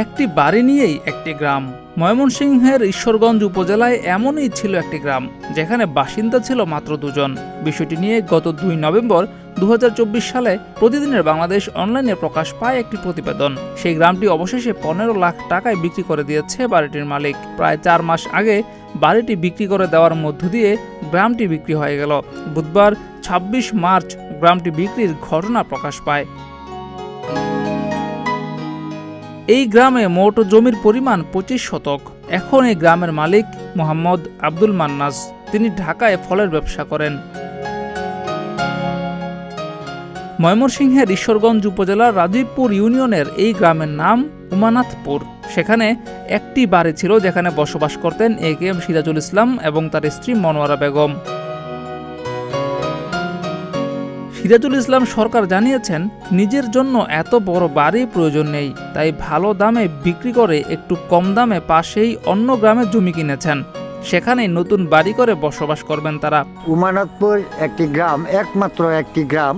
একটি বাড়ি নিয়েই একটি গ্রাম। ময়মনসিংহের ঈশ্বরগঞ্জ উপজেলায় এমনই ছিল একটি গ্রাম, যেখানে বাসিন্দা ছিল মাত্র 2 জন। বিষয়টি নিয়ে গত 2 নভেম্বর 2024 সালে প্রতিদিনের বাংলাদেশ অনলাইনে প্রকাশ পায় একটি প্রতিবেদন। সেই গ্রামটি অবশেষে 15 লাখ টাকায় বিক্রি করে দিয়েছে বাড়িটির মালিক। প্রায় 4 মাস আগে বাড়িটি বিক্রি করে দেওয়ার মধ্য দিয়ে গ্রামটি বিক্রি হয়ে গেল। বুধবার 26 মার্চ গ্রামটি বিক্রির ঘটনা প্রকাশ পায়। এই গ্রামে মোট জমির পরিমাণ 25 শতক। এখন এই গ্রামের মালিক মোহাম্মদ আব্দুল মান্নাস। তিনি ঢাকায় ফলের ব্যবসা করেন। ময়মনসিংহের ঈশ্বরগঞ্জ উপজেলার রাজীবপুর ইউনিয়নের এই গ্রামের নাম উমানাথপুর। সেখানে একটি বাড়ি ছিল, যেখানে বসবাস করতেন AKM সিরাজুল ইসলাম এবং তার স্ত্রী মনোয়ারা বেগম। সিরাজুল ইসলাম সরকার জানিয়েছেন, নিজের জন্য এত বড় বাড়ি প্রয়োজন নেই, তাই ভালো দামে বিক্রি করে একটু কম দামে পাশেই অন্য গ্রামে জমি কিনেছেন। সেখানেই নতুন বাড়ি করে বসবাস করবেন তারা। উমানাথপুর একটি গ্রাম, একমাত্র একটি গ্রাম,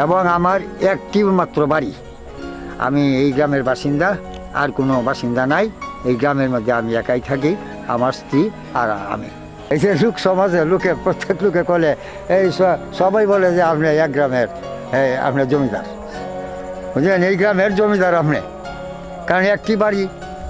এবং আমার একটি মাত্র বাড়ি। আমি এই গ্রামের বাসিন্দা, আর কোনো বাসিন্দা নাই। এই গ্রামের মধ্যে আমি একাই থাকি, আমার স্ত্রী আর আমি। এই যে লোক সমাজে প্রত্যেক লোকে বলে, এই সবাই বলে যে আপনি এক গ্রামের আপনার জমিদার, বুঝলেন? এই গ্রামের জমিদার আপনি, কারণ একটি বাড়ি,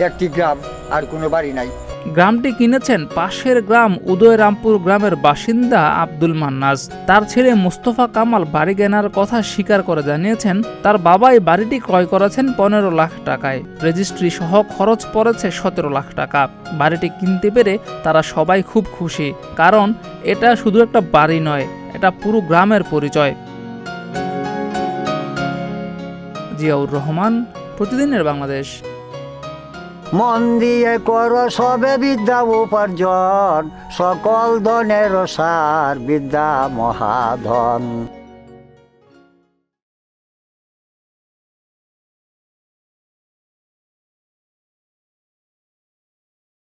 একটি গ্রাম, আর কোনো বাড়ি নাই। গ্রামটি কিনেছেন পাশের গ্রাম উদয়রামপুর গ্রামের বাসিন্দা আব্দুল মান্নাস। তার ছেলে মুস্তফা কামাল বাড়ি কেনার কথা স্বীকার করে জানিয়েছেন, তার বাবাই বাড়িটি ক্রয় করেছেন 15 লাখ টাকায়। রেজিস্ট্রি সহ খরচ পড়েছে 17 লাখ টাকা। বাড়িটি কিনতে পেরে তারা সবাই খুব খুশি, কারণ এটা শুধু একটা বাড়ি নয়, এটা পুরো গ্রামের পরিচয়। জিয়াউর রহমান, প্রতিদিনের বাংলাদেশ। মন দিয়ে করো সবে বিদ্যা উপার্জন, সকল ধনের সার বিদ্যা মহাধন।